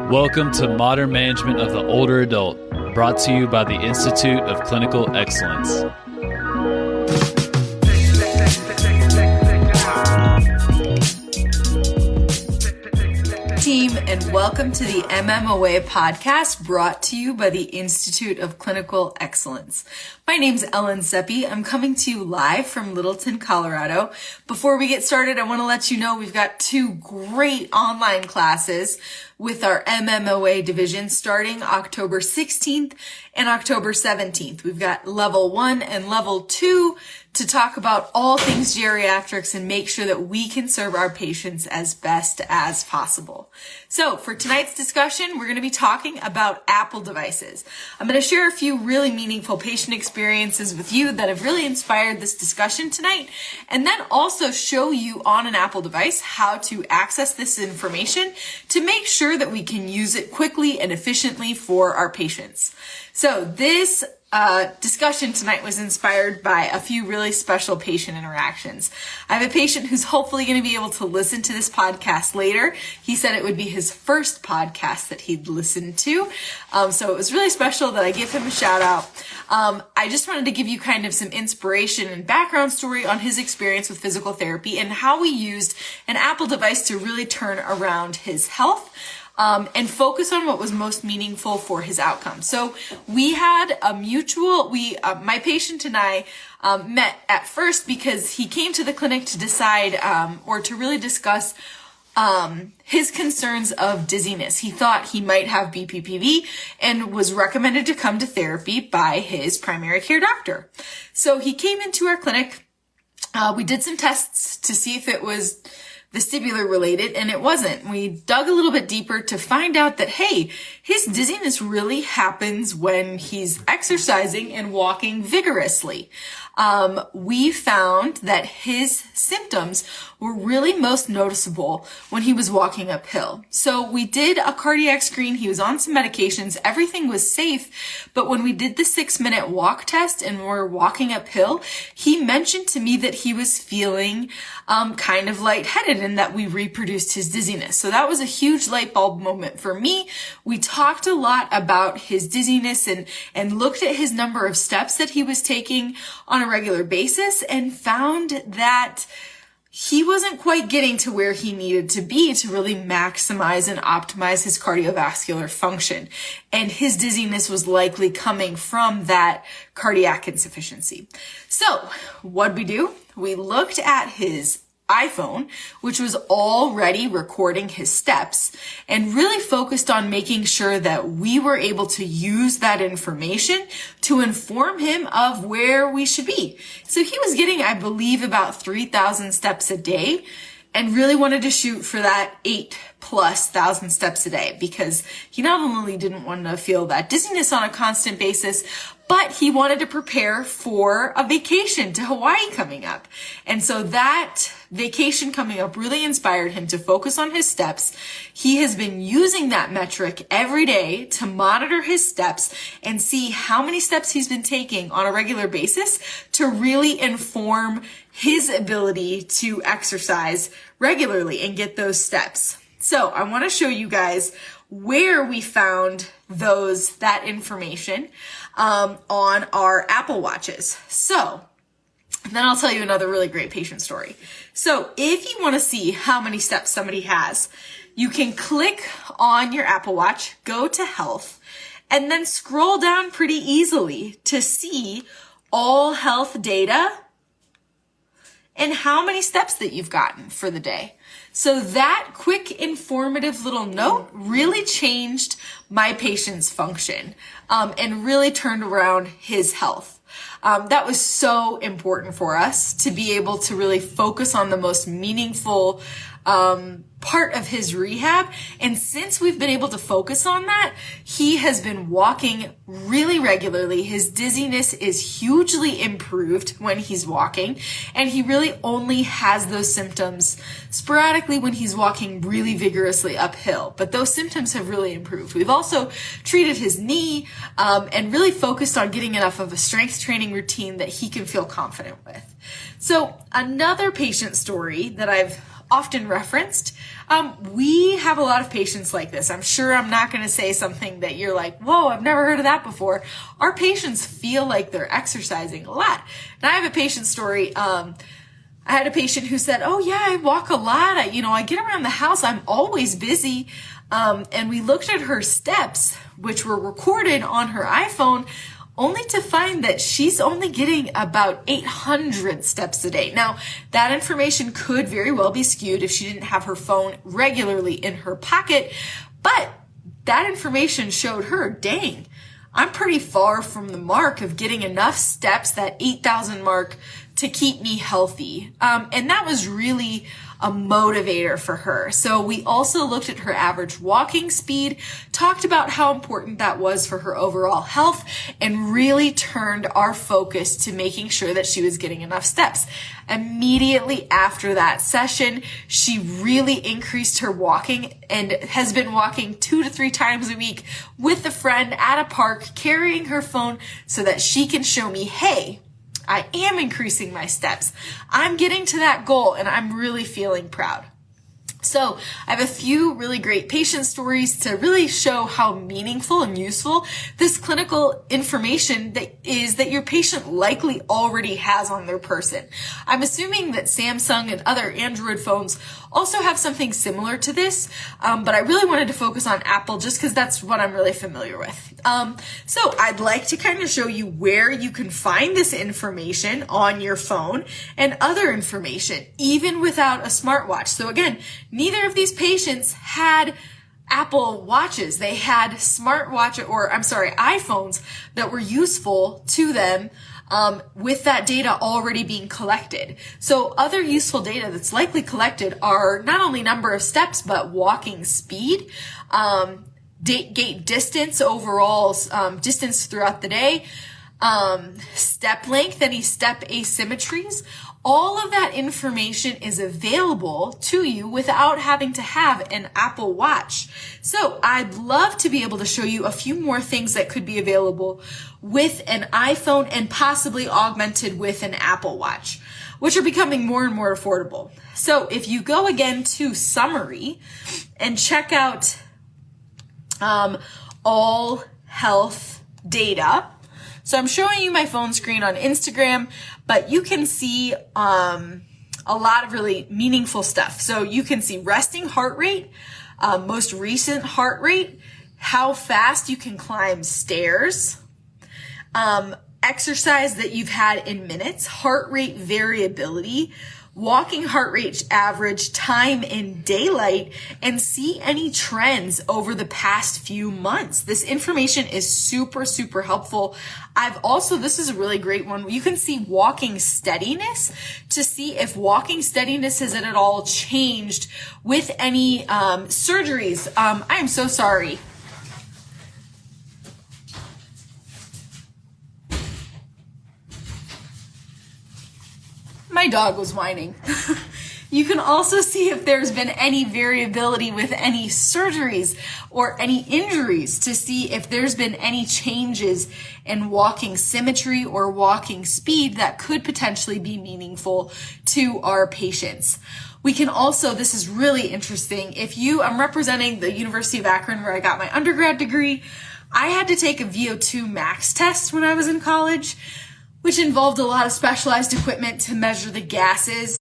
Welcome to Modern Management of the Older Adult, brought to you by the Institute of Clinical Excellence. Team, and welcome to the MMOA podcast brought to you by the Institute of Clinical Excellence. My name's Ellen Seppi. I'm coming to you live from Littleton, Colorado. Before we get started, I want to let you know we've got two great online classes with our MMOA division starting October 16th and October 17th. We've got level 1 and level 2 to talk about all things geriatrics and make sure that we can serve our patients as best as possible. So for tonight's discussion, we're going to be talking about Apple devices. I'm going to share a few really meaningful patient experiences with you that have really inspired this discussion tonight, and then also show you on an Apple device how to access this information to make sure that we can use it quickly and efficiently for our patients. So this discussion tonight was inspired by a few really special patient interactions. I have a patient who's hopefully going to be able to listen to this podcast later. He said it would be his first podcast that he'd listened to. So it was really special that I give him a shout out. I just wanted to give you kind of some inspiration and background story on his experience with physical therapy and how we used an Apple device to really turn around his health. And focus on what was most meaningful for his outcome. So we had a mutual, my patient and I met at first because he came to the clinic to decide or to really discuss his concerns of dizziness. He thought he might have BPPV and was recommended to come to therapy by his primary care doctor. So he came into our clinic. We did some tests to see if it was vestibular related, and it wasn't. We dug a little bit deeper to find out that, hey, his dizziness really happens when he's exercising and walking vigorously. We found that his symptoms were really most noticeable when he was walking uphill. So we did a cardiac screen. He was on some medications. Everything was safe. But when we did the 6-minute walk test and we're walking uphill, he mentioned to me that he was feeling kind of lightheaded and that we reproduced his dizziness. So that was a huge light bulb moment for me. We talked a lot about his dizziness and looked at his number of steps that he was taking on a regular basis and found that he wasn't quite getting to where he needed to be to really maximize and optimize his cardiovascular function. And his dizziness was likely coming from that cardiac insufficiency. So what'd we do? We looked at his iPhone, which was already recording his steps, and really focused on making sure that we were able to use that information to inform him of where we should be. So he was getting, I believe, about 3,000 steps a day, and really wanted to shoot for that 8,000+ steps a day because he not only didn't want to feel that dizziness on a constant basis, but he wanted to prepare for a vacation to Hawaii coming up. And so that vacation coming up really inspired him to focus on his steps. He has been using that metric every day to monitor his steps and see how many steps he's been taking on a regular basis to really inform his ability to exercise regularly and get those steps. So I want to show you guys where we found that information on our Apple Watches. So then I'll tell you another really great patient story. So if you want to see how many steps somebody has, you can click on your Apple Watch, go to health, and then scroll down pretty easily to see all health data and how many steps that you've gotten for the day. So that quick, informative little note really changed my patient's function and really turned around his health. That was so important for us to be able to really focus on the most meaningful part of his rehab. And since we've been able to focus on that, he has been walking really regularly. His dizziness is hugely improved when he's walking, and he really only has those symptoms sporadically when he's walking really vigorously uphill. But those symptoms have really improved. We've also treated his knee and really focused on getting enough of a strength training routine that he can feel confident with. So another patient story that I've often referenced. We have a lot of patients like this. I'm sure I'm not going to say something that you're like, whoa, I've never heard of that before. Our patients feel like they're exercising a lot. And I have a patient story. I had a patient who said, oh yeah, I walk a lot. I get around the house. I'm always busy. And we looked at her steps, which were recorded on her iPhone, only to find that she's only getting about 800 steps a day. Now, that information could very well be skewed if she didn't have her phone regularly in her pocket, but that information showed her, dang, I'm pretty far from the mark of getting enough steps, that 8,000 mark, to keep me healthy. And that was really a motivator for her. So we also looked at her average walking speed, talked about how important that was for her overall health, and really turned our focus to making sure that she was getting enough steps. Immediately after that session, she really increased her walking and has been walking 2 to 3 times a week with a friend at a park, carrying her phone so that she can show me, hey, I am increasing my steps. I'm getting to that goal and I'm really feeling proud. So I have a few really great patient stories to really show how meaningful and useful this clinical information that your patient likely already has on their person. I'm assuming that Samsung and other Android phones also have something similar to this, but I really wanted to focus on Apple just because that's what I'm really familiar with. So I'd like to kind of show you where you can find this information on your phone and other information, even without a smartwatch. So again, neither of these patients had Apple Watches. They had iPhones that were useful to them with that data already being collected. So other useful data that's likely collected are not only number of steps, but walking speed, gait distance, overall distance throughout the day, step length, any step asymmetries. All of that information is available to you without having to have an Apple Watch. So I'd love to be able to show you a few more things that could be available with an iPhone and possibly augmented with an Apple Watch, which are becoming more and more affordable. So if you go again to summary and check out all health data. So I'm showing you my phone screen on Instagram, but you can see a lot of really meaningful stuff. So you can see resting heart rate, most recent heart rate, how fast you can climb stairs, exercise that you've had in minutes, heart rate variability, walking heart rate average, time in daylight, and see any trends over the past few months. This information is super, super helpful. This is a really great one. You can see walking steadiness to see if walking steadiness has at all changed with any surgeries. I am so sorry. My dog was whining. You can also see if there's been any variability with any surgeries or any injuries to see if there's been any changes in walking symmetry or walking speed that could potentially be meaningful to our patients. We can also, this is really interesting, I'm representing the University of Akron where I got my undergrad degree. I had to take a VO2 max test when I was in college, which involved a lot of specialized equipment to measure the gases.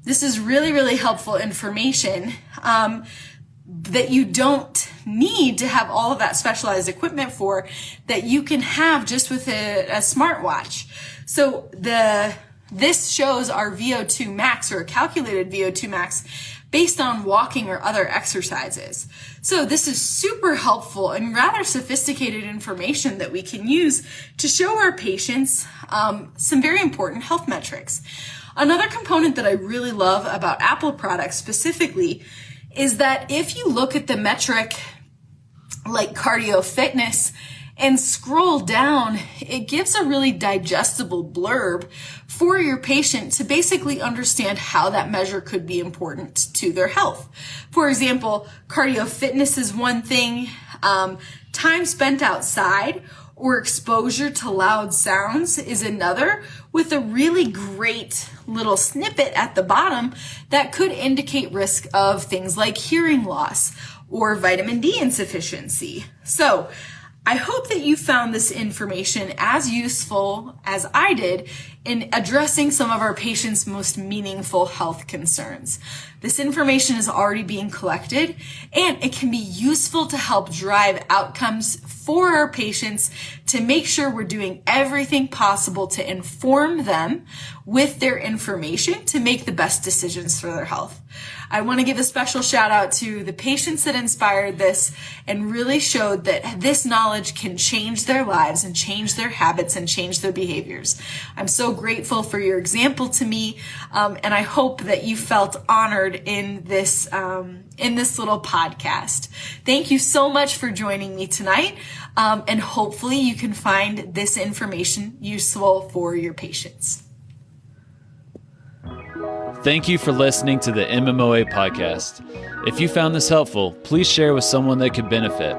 This is really, really helpful information that you don't need to have all of that specialized equipment for, that you can have just with a smartwatch. So this shows our VO2 max, or a calculated VO2 max, based on walking or other exercises. So this is super helpful and rather sophisticated information that we can use to show our patients some very important health metrics. Another component that I really love about Apple products specifically is that if you look at the metric like cardio fitness and scroll down, it gives a really digestible blurb for your patient to basically understand how that measure could be important to their health. For example, cardio fitness is one thing, time spent outside or exposure to loud sounds is another, with a really great little snippet at the bottom that could indicate risk of things like hearing loss or vitamin D insufficiency. So I hope that you found this information as useful as I did in addressing some of our patients' most meaningful health concerns. This information is already being collected, and it can be useful to help drive outcomes for our patients to make sure we're doing everything possible to inform them with their information to make the best decisions for their health. I want to give a special shout out to the patients that inspired this and really showed that this knowledge can change their lives and change their habits and change their behaviors. I'm so grateful for your example to me, and I hope that you felt honored in this little podcast. Thank you so much for joining me tonight, and hopefully you can find this information useful for your patients. Thank you for listening to the MMOA podcast. If you found this helpful, please share with someone that could benefit.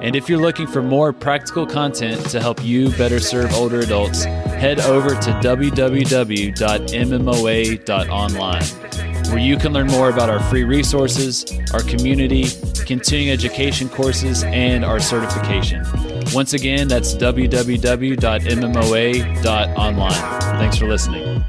And if you're looking for more practical content to help you better serve older adults, head over to www.mmoa.online, where you can learn more about our free resources, our community, continuing education courses, and our certification. Once again, that's www.mmoa.online. Thanks for listening.